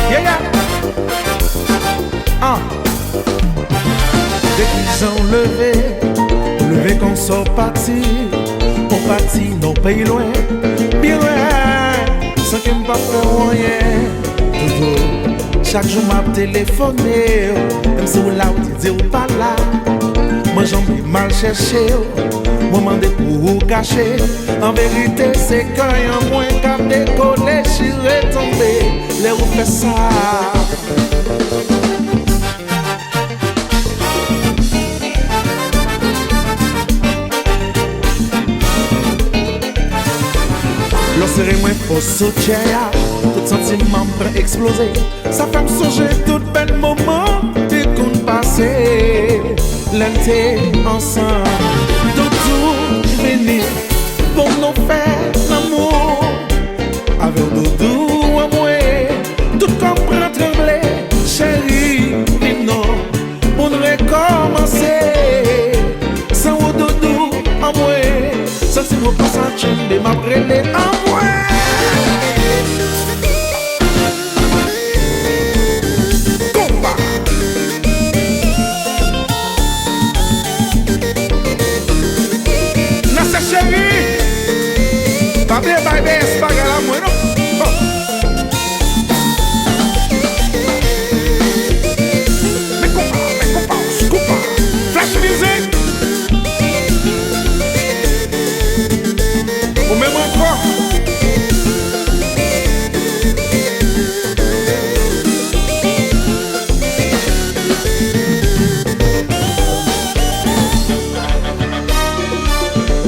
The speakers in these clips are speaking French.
Yeah, yeah. Dès qu'ils ont levé qu'on sort parti, on parti, nos pays loin, bien loin, sans qu'il me pas faire rien. Toujours, chaque jour m'a téléphoné, même si vous là, vous dites ou pas là. Moi j'en ai mal cherché, moment de pour cacher. En vérité, c'est quand y a moins qu'à décoller, je suis retombé, les vous fait ça. Serré moins faux soutien, tout sentiment prêt exploser. Ça fait me songer tout bel moment dès qu'on passait l'été ensemble. Doudou venir pour nous faire l'amour. Avec Doudou à moi, tout comprend trembler. Chérie, vino, pour nous recommencer. Sans Doudou à moi, ça c'est mon passage de ma brûlée à moi.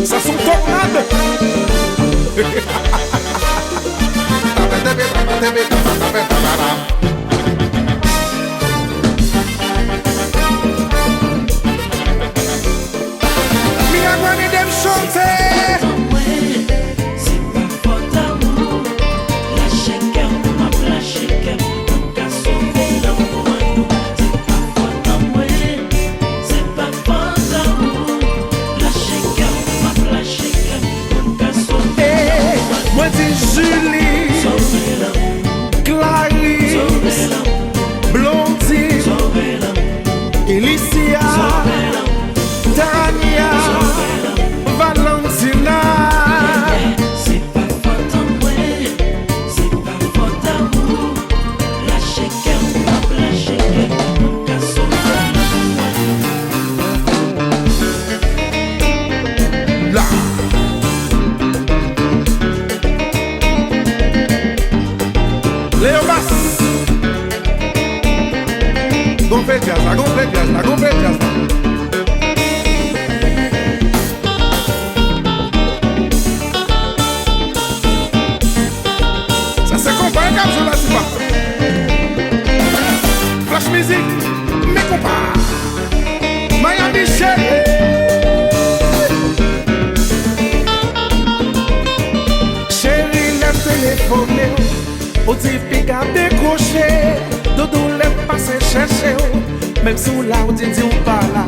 Ça sont tornades. Alicia, Tania, Valentina. C'est pas faute à moi, c'est pas faute à vous. Lâchez qu'elle m'a lâché qu'elle m'a sauvé. Là. Léo Bass. Gonfle jazz, la gonfle jazz, la gonfle jazz. Ça c'est comparé comme je la dis pas. Flash music, mes compas. Miami chérie. Chérie, lève téléphone. Au typique à décrocher. Doudou lève passer chercher. Même si vous là, vous dites ou pas là.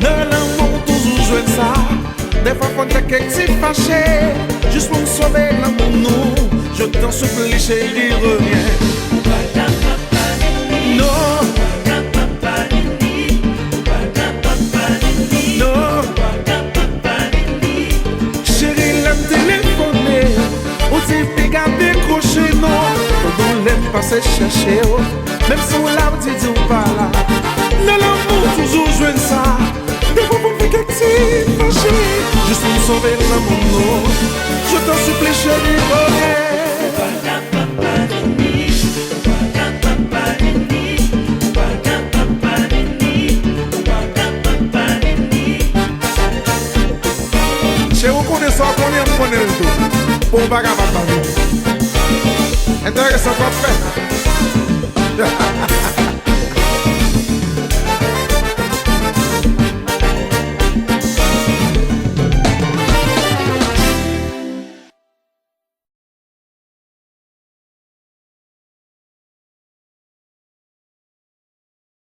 De l'amour, toujours jouer ça. Des fois, quand j'ai quelques petits fâchés. Juste pour me sauver l'amour, nous. Je t'en supplie, chérie, reviens. Non. Non. Chérie, l'aime téléphoner. Au typique à décrocher, non. Doudou lève passer chercher. Même si vous là, vous dites ou pas là. De l'amour, toujours jouer ça. Des fois, vous me faites quelque chose fâché. Juste pour me sauver l'amour, non. Je t'en supplie, chérie, reviens. Chez vous connaissez ça, on est en train de le tout. Pour pas capable. Intéressant, pas fait.